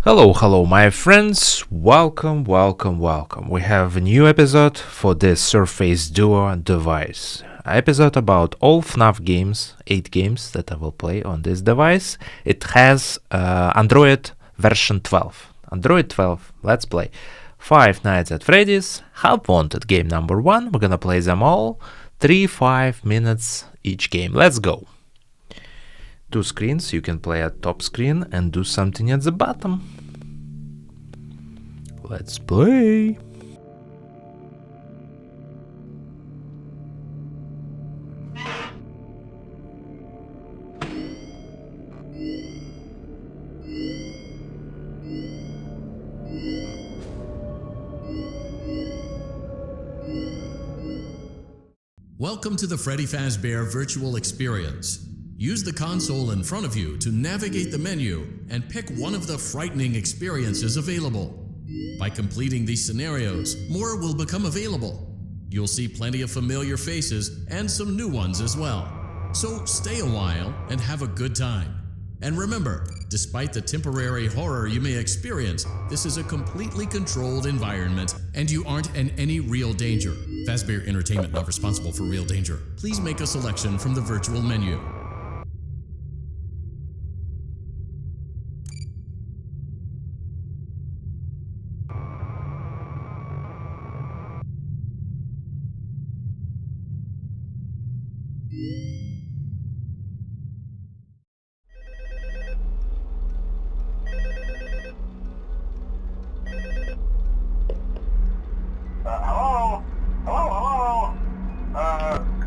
Hello, my friends. Welcome. We have a new episode for this Surface Duo device. Episode about all FNaF games, 8 games that I will play on this device. It has Android version 12. Android 12, let's play. Five Nights at Freddy's, HelpWanted game number 1. We're gonna play them all. 3-5 minutes each game. Let's go. Two screens, you can play at top screen and do something at the bottom. Let's play. Welcome to the Freddy Fazbear virtual experience. Use the console in front of you to navigate the menu and pick one of the frightening experiences available. By completing these scenarios, more will become available. You'll see plenty of familiar faces and some new ones as well. So stay a while and have a good time. And remember, despite the temporary horror you may experience, this is a completely controlled environment and you aren't in any real danger. Fazbear Entertainment not responsible for real danger. Please make a selection from the virtual menu.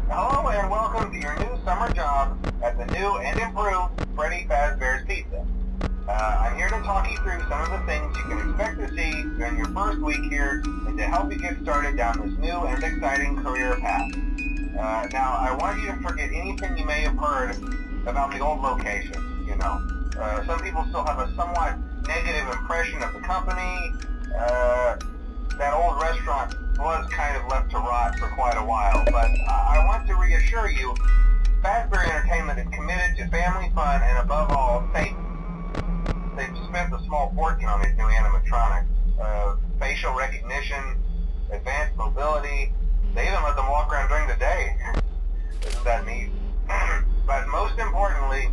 Hello and welcome to your new summer job at the new and improved Freddy Fazbear's Pizza. I'm here to talk you through some of the things you can expect to see during your first week here and to help you get started down this new and exciting career path. Now, I want you to forget anything you may have heard about the old locations, some people still have a somewhat negative impression of the company. That old restaurant was kind of left to rot for quite a while, but I want to reassure you, Fazbear Entertainment is committed to family fun and above all, safety. They've spent a small fortune on these new animatronics. Facial recognition, advanced mobility, they even let them walk around during the day. Isn't that neat? But most importantly,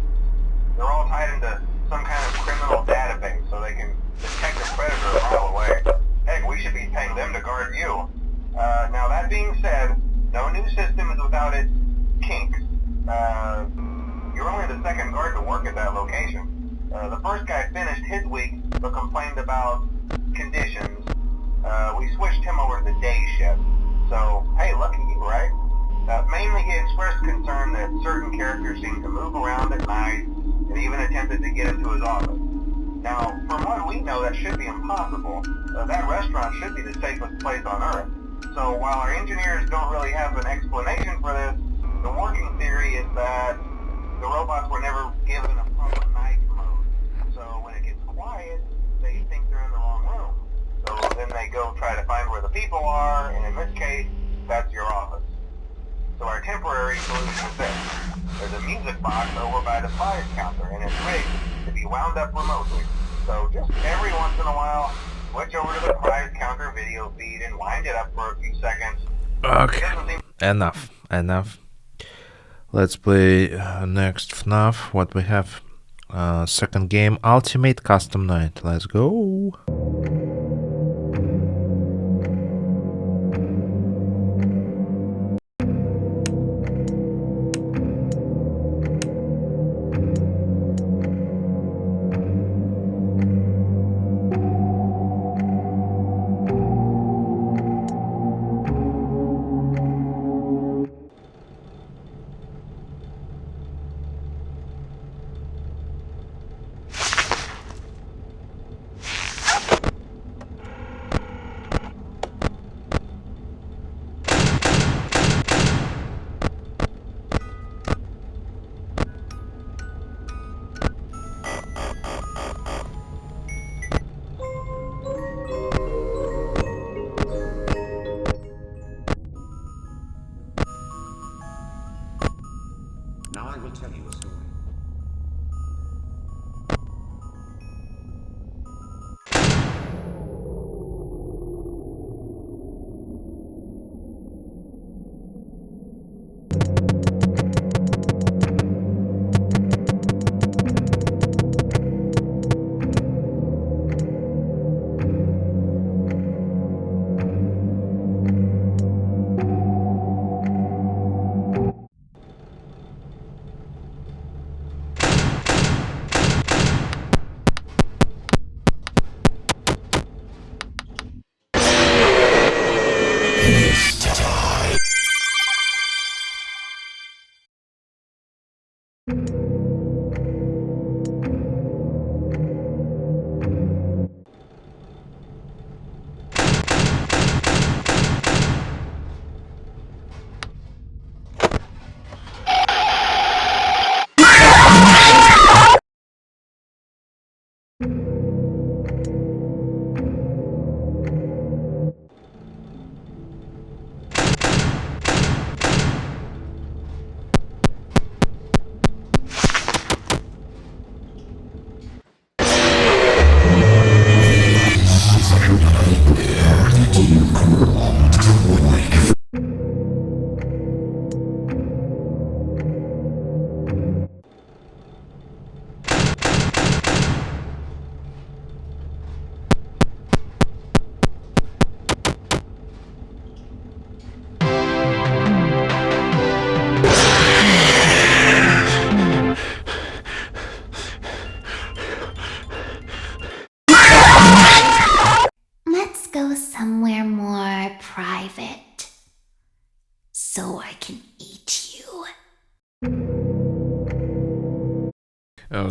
they're all tied into some kind of criminal database so they can detect a predator a mile away. Heck, we should be paying them to guard you. Now that being said, no new system is without its kinks. You're only the second guard to work at that location. The first guy finished his week but complained about conditions. We switched him over to the day shift. So, hey, lucky you, right? Mainly he expressed concern that certain characters seemed to move around at night and even attempted to get into his office. Now, from what we know, that should be impossible. That restaurant should be the safest place on Earth. So while our engineers don't really have an explanation for this, the working theory is that the robots were never given a proper night mode. So when it gets quiet, they think they're in the wrong room. So then they go try to find where the people are, and in this case, that's your office. So our temporary solution is this. There's a music box over by the prize counter, and it's rigged to be wound up remotely. So just every once in a while, switch over to the prize counter video feed and wind it up for a few seconds. Okay, enough. Let's play next FNaF. What we have? Second game, Ultimate Custom Night. Let's go.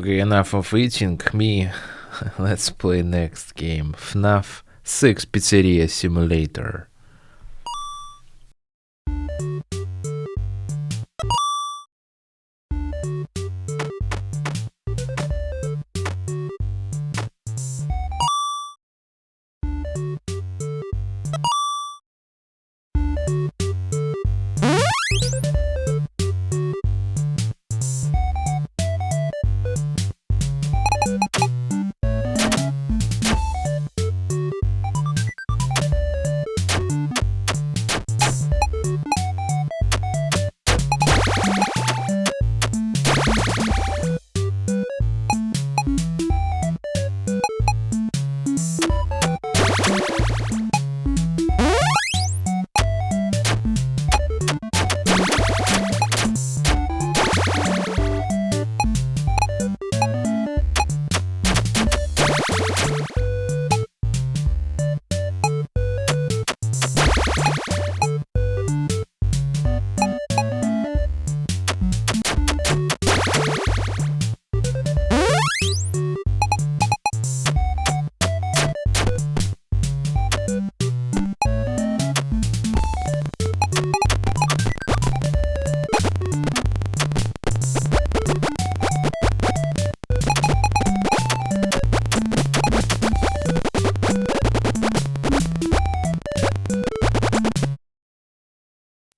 Okay, enough of eating me. Let's play next game. FNaF 6 Pizzeria Simulator.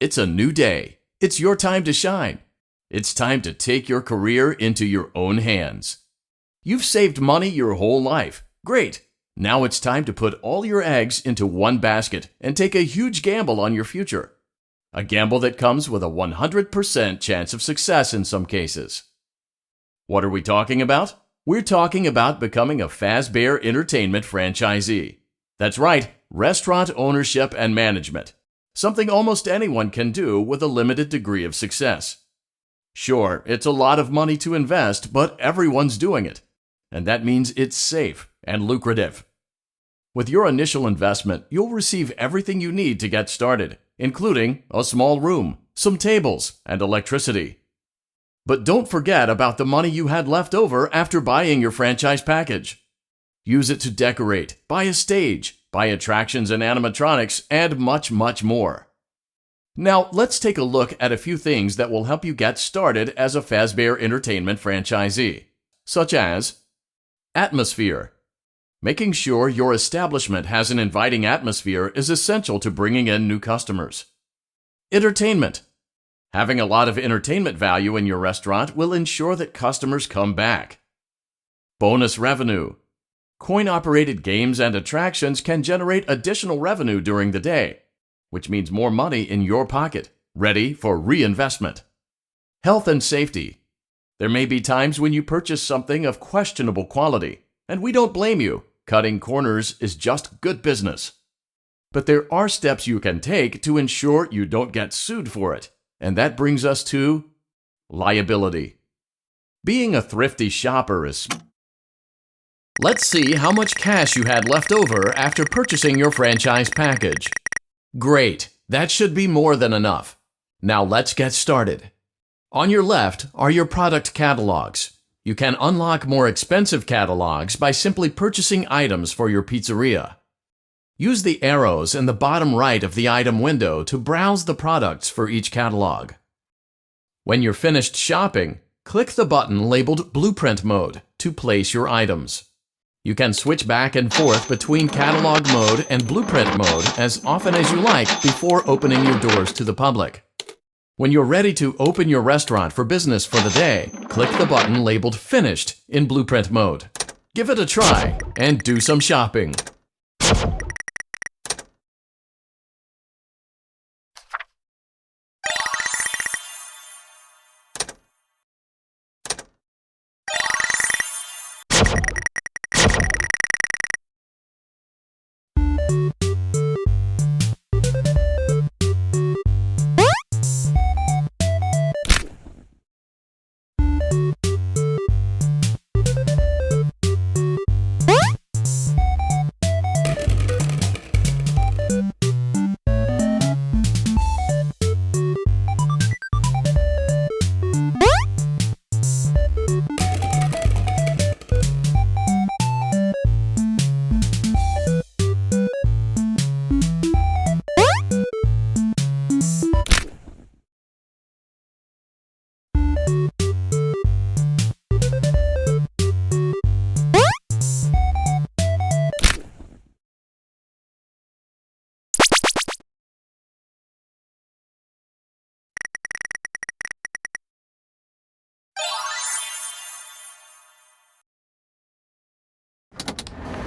It's a new day. It's your time to shine. It's time to take your career into your own hands. You've saved money your whole life. Great. Now it's time to put all your eggs into one basket and take a huge gamble on your future. A gamble that comes with a 100% chance of success in some cases. What are we talking about? We're talking about becoming a Fazbear Entertainment franchisee. That's right, restaurant ownership and management. Something almost anyone can do with a limited degree of success. Sure, it's a lot of money to invest, but everyone's doing it. And that means it's safe and lucrative. With your initial investment, you'll receive everything you need to get started, including a small room, some tables, and electricity. But don't forget about the money you had left over after buying your franchise package. Use it to decorate, buy a stage, buy attractions and animatronics, and much, much more. Now, let's take a look at a few things that will help you get started as a Fazbear Entertainment franchisee, such as atmosphere. Making sure your establishment has an inviting atmosphere is essential to bringing in new customers. Entertainment. Having a lot of entertainment value in your restaurant will ensure that customers come back. Bonus revenue. Coin-operated games and attractions can generate additional revenue during the day, which means more money in your pocket, ready for reinvestment. Health and safety. There may be times when you purchase something of questionable quality, and we don't blame you. Cutting corners is just good business. But there are steps you can take to ensure you don't get sued for it, and that brings us to liability. Being a thrifty shopper is... Let's see how much cash you had left over after purchasing your franchise package. Great, that should be more than enough. Now let's get started. On your left are your product catalogs. You can unlock more expensive catalogs by simply purchasing items for your pizzeria. Use the arrows in the bottom right of the item window to browse the products for each catalog. When you're finished shopping, click the button labeled Blueprint Mode to place your items. You can switch back and forth between Catalog Mode and Blueprint Mode as often as you like before opening your doors to the public. When you're ready to open your restaurant for business for the day, click the button labeled Finished in Blueprint Mode. Give it a try and do some shopping.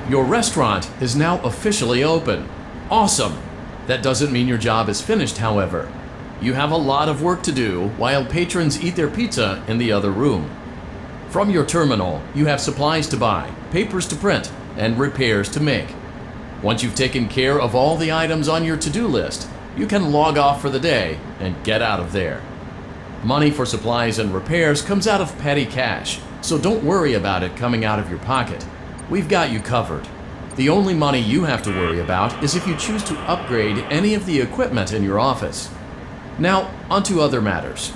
Your restaurant is now officially open. Awesome! That doesn't mean your job is finished, however. You have a lot of work to do while patrons eat their pizza in the other room. From your terminal, you have supplies to buy, papers to print, and repairs to make. Once you've taken care of all the items on your to-do list, you can log off for the day and get out of there. Money for supplies and repairs comes out of petty cash, so don't worry about it coming out of your pocket. We've got you covered. The only money you have to worry about is if you choose to upgrade any of the equipment in your office. Now, onto other matters.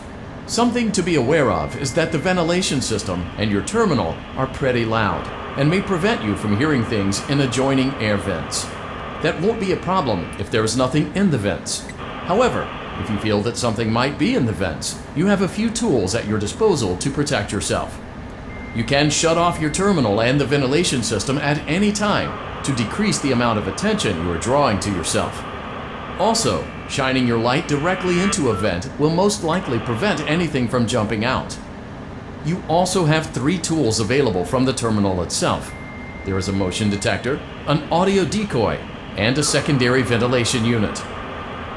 Something to be aware of is that the ventilation system and your terminal are pretty loud and may prevent you from hearing things in adjoining air vents. That won't be a problem if there is nothing in the vents. However, if you feel that something might be in the vents, you have a few tools at your disposal to protect yourself. You can shut off your terminal and the ventilation system at any time to decrease the amount of attention you are drawing to yourself. Also, shining your light directly into a vent will most likely prevent anything from jumping out. You also have 3 tools available from the terminal itself. There is a motion detector, an audio decoy, and a secondary ventilation unit.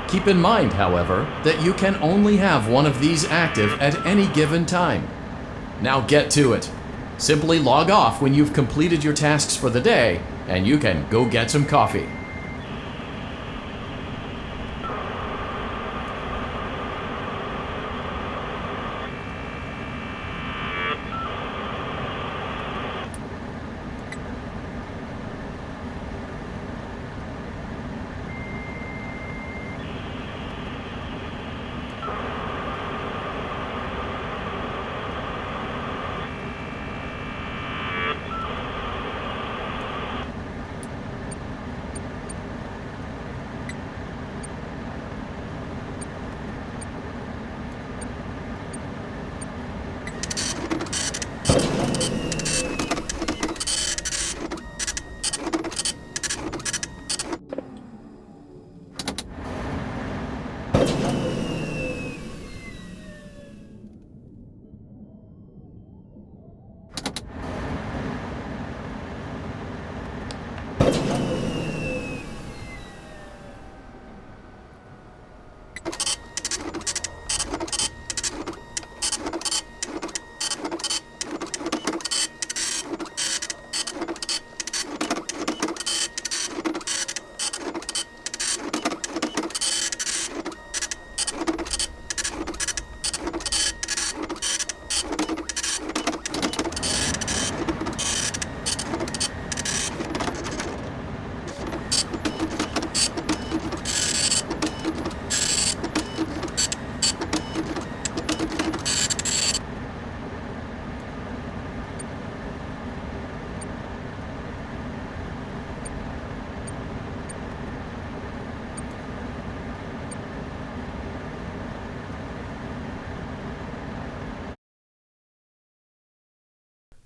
Keep in mind, however, that you can only have one of these active at any given time. Now get to it. Simply log off when you've completed your tasks for the day, and you can go get some coffee.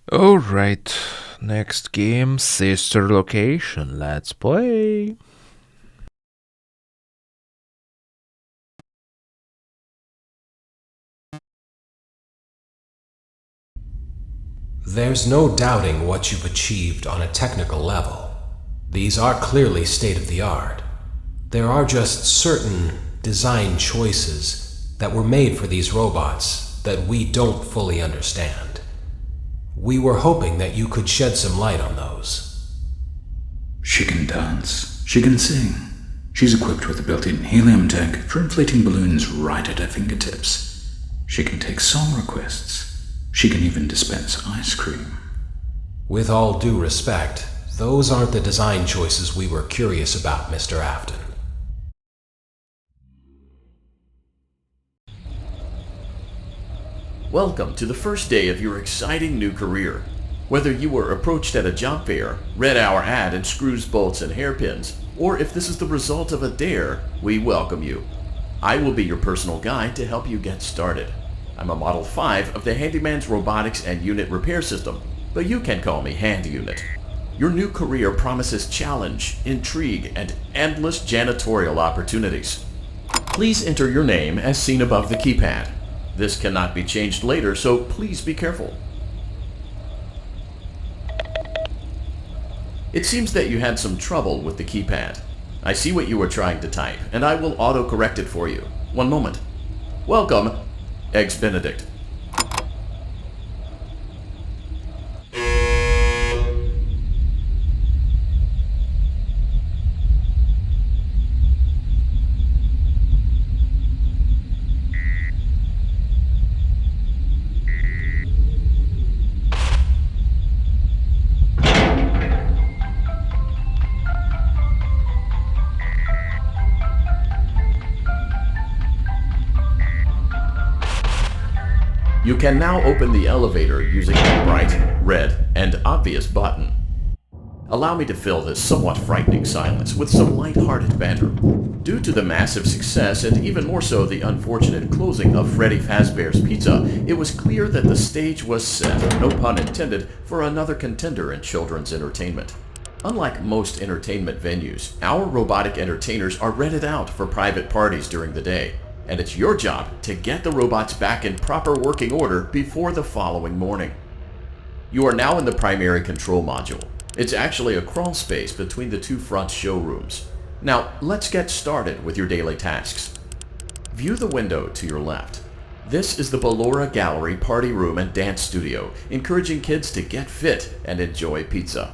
Alright, next game, Sister Location. Let's play. There's no doubting what you've achieved on a technical level. These are clearly state-of-the-art. There are just certain design choices that were made for these robots that we don't fully understand. We were hoping that you could shed some light on those. She can dance. She can sing. She's equipped with a built-in helium tank for inflating balloons right at her fingertips. She can take song requests. She can even dispense ice cream. With all due respect, those aren't the design choices we were curious about, Mr. Afton. Welcome to the first day of your exciting new career. Whether you were approached at a job fair, read our ad and screws, bolts, and hairpins, or if this is the result of a dare, we welcome you. I will be your personal guide to help you get started. I'm a Model 5 of the Handyman's Robotics and Unit Repair System, but you can call me Hand Unit. Your new career promises challenge, intrigue, and endless janitorial opportunities. Please enter your name as seen above the keypad. This cannot be changed later, so please be careful. It seems that you had some trouble with the keypad. I see what you were trying to type, and I will auto-correct it for you. One moment. Welcome, Eggs Benedict. You can now open the elevator using the bright, red, and obvious button. Allow me to fill this somewhat frightening silence with some light-hearted banter. Due to the massive success, and even more so the unfortunate closing of Freddy Fazbear's Pizza, it was clear that the stage was set, no pun intended, for another contender in children's entertainment. Unlike most entertainment venues, our robotic entertainers are rented out for private parties during the day. And it's your job to get the robots back in proper working order before the following morning. You are now in the primary control module. It's actually a crawl space between the two front showrooms. Now, let's get started with your daily tasks. View the window to your left. This is the Ballora Gallery Party Room and Dance Studio, encouraging kids to get fit and enjoy pizza.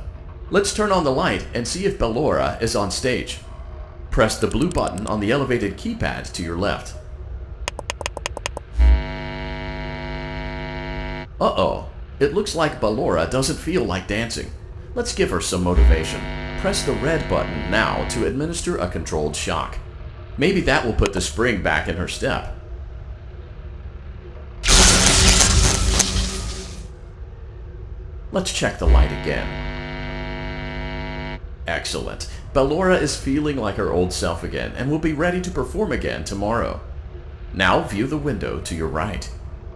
Let's turn on the light and see if Ballora is on stage. Press the blue button on the elevated keypad to your left. Uh-oh, it looks like Ballora doesn't feel like dancing. Let's give her some motivation. Press the red button now to administer a controlled shock. Maybe that will put the spring back in her step. Let's check the light again. Excellent. Ballora is feeling like her old self again and will be ready to perform again tomorrow. Now view the window to your right.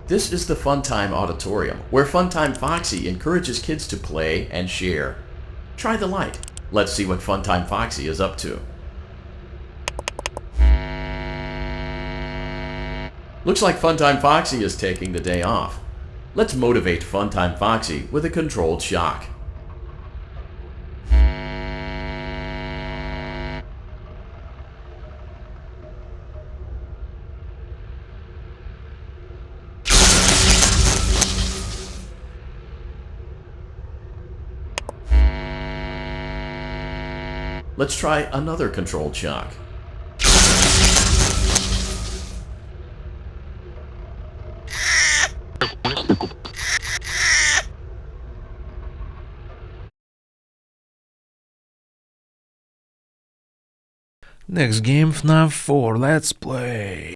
This is the Funtime Auditorium, where Funtime Foxy encourages kids to play and share. Try the light. Let's see what Funtime Foxy is up to. Looks like Funtime Foxy is taking the day off. Let's motivate Funtime Foxy with a controlled shock. Let's try another controlled shock. Next game, FNaF 4, let's play.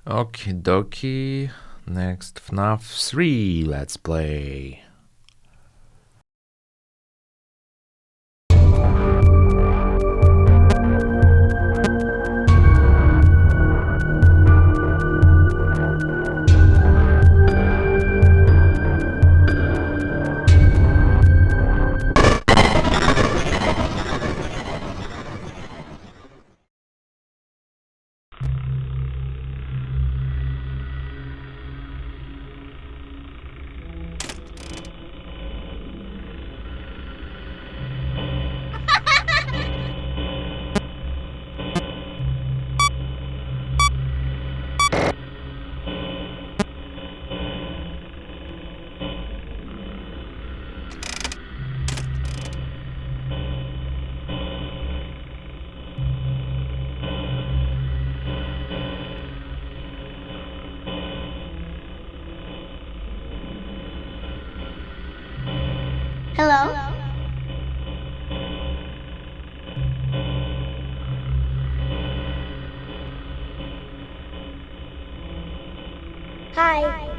Okie dokie. Next, FNaF 3, let's play. Hello? Hi.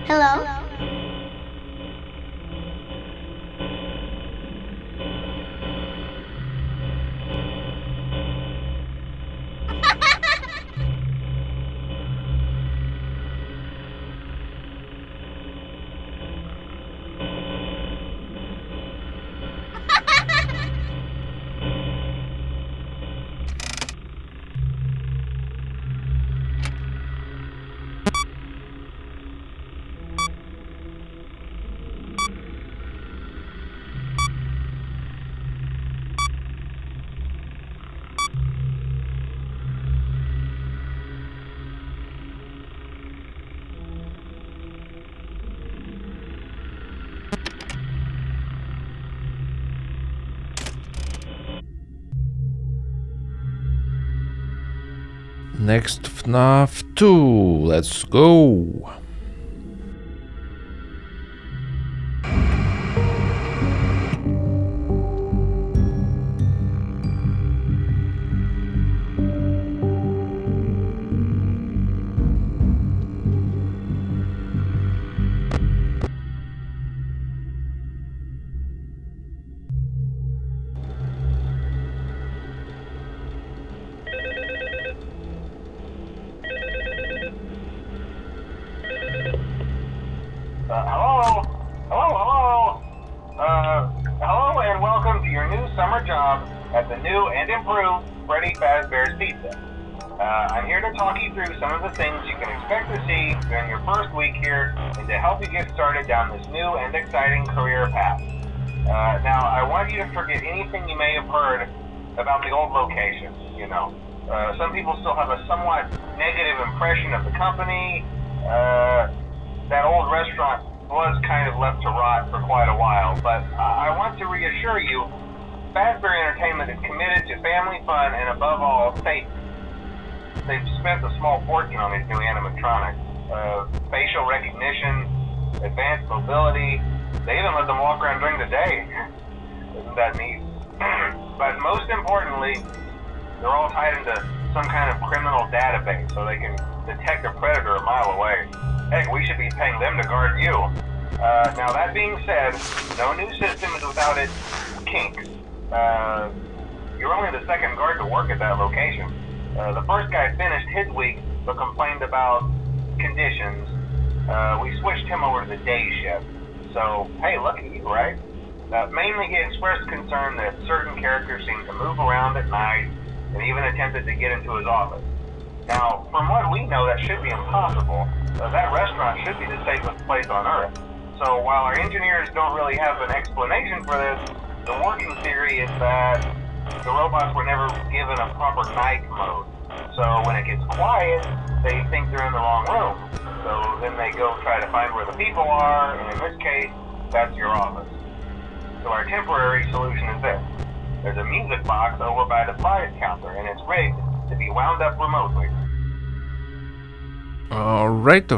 Hello? Next, FNaF 2, let's go. Hello and welcome to your new summer job at the new and improved Freddy Fazbear's Pizza. I'm here to talk you through some of the things you can expect to see during your first week here and to help you get started down this new and exciting career path. Now, I want you to forget anything you may have heard about the old location, you know. Some people still have a somewhat negative impression of the company. That old restaurant was kind of left to rot for quite a while, but I want to reassure you, Fazbear Entertainment is committed to family fun and above all, safety. They've spent a small fortune on these new animatronics. Facial recognition, advanced mobility, they even let them walk around during the day. Isn't that neat? But most importantly, they're all tied into some kind of criminal database so they can detect a predator a mile away. Heck, we should be paying them to guard you. Now that being said, no new system is without its kinks. You're only the second guard to work at that location. The first guy finished his week but complained about conditions. We switched him over to the day shift. So, hey, look at you, right? Mainly he expressed concern that certain characters seem to move around at night and even attempted to get into his office. Now, from what we know, that should be impossible. That restaurant should be the safest place on Earth. So while our engineers don't really have an explanation for this, the working theory is that the robots were never given a proper night mode. So when it gets quiet, they think they're in the wrong room. So then they go try to find where the people are, and in this case, that's your office. So our temporary solution is this. There's a music box over by the prize counter, and it's rigged to be wound up remotely. Alright.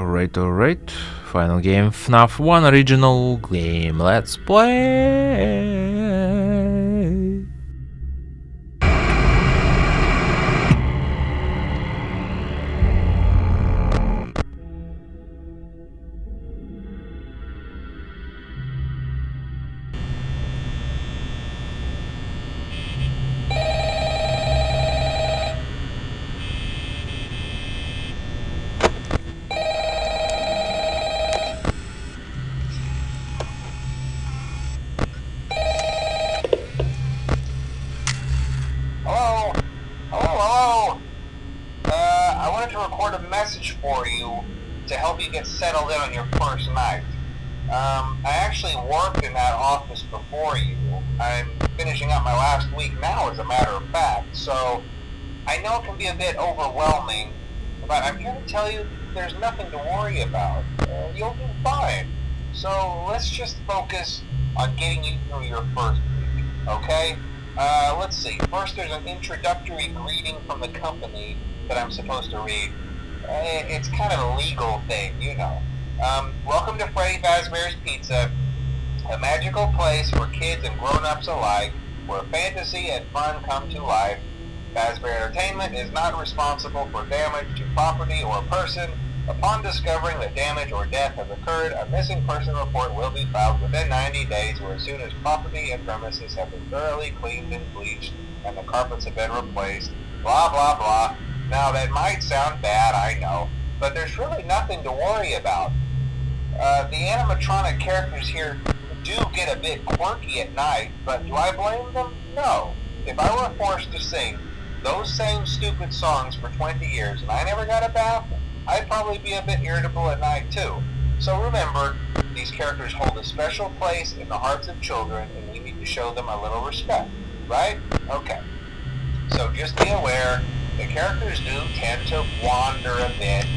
Final game, FNaF 1 original game. Let's play. I wanted to record a message for you to help you get settled in on your first night. I actually worked in that office before you. I'm finishing up my last week now, as a matter of fact, so I know it can be a bit overwhelming, but I'm here to tell you there's nothing to worry about. You'll do fine. So let's just focus on getting you through your first week, okay? Let's see. First, there's an introductory greeting from the company that I'm supposed to read. It's kind of a legal thing, you know. Welcome to Freddy Fazbear's Pizza, a magical place for kids and grown-ups alike, where fantasy and fun come to life. Fazbear Entertainment is not responsible for damage to property or person. Upon discovering that damage or death has occurred, a missing person report will be filed within 90 days or as soon as property and premises have been thoroughly cleaned and bleached and the carpets have been replaced. Blah, blah, blah. Now, that might sound bad, I know, but there's really nothing to worry about. The animatronic characters here do get a bit quirky at night, but do I blame them? No. If I were forced to sing those same stupid songs for 20 years and I never got a bath, I'd probably be a bit irritable at night too. So remember, these characters hold a special place in the hearts of children and we need to show them a little respect, right? Okay. So just be aware, the characters do tend to wander a bit.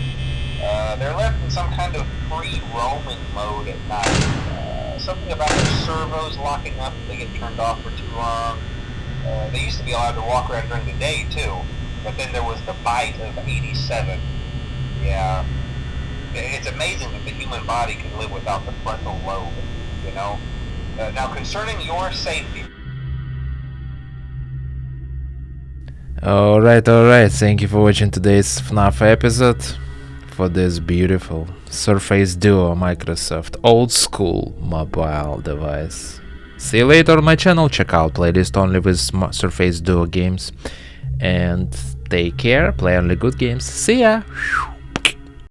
They're left in some kind of free roaming mode at night. Something about their servos locking up if they get turned off for too long. They used to be allowed to walk around during the day too, but then there was the bite of 87. Yeah, it's amazing that the human body can live without the frontal lobe, you know? Now, concerning your safety... Alright, thank you for watching today's FNaF episode for this beautiful Surface Duo Microsoft old school mobile device. See you later on my channel, check out playlist only with Surface Duo games, and take care, play only good games, see ya!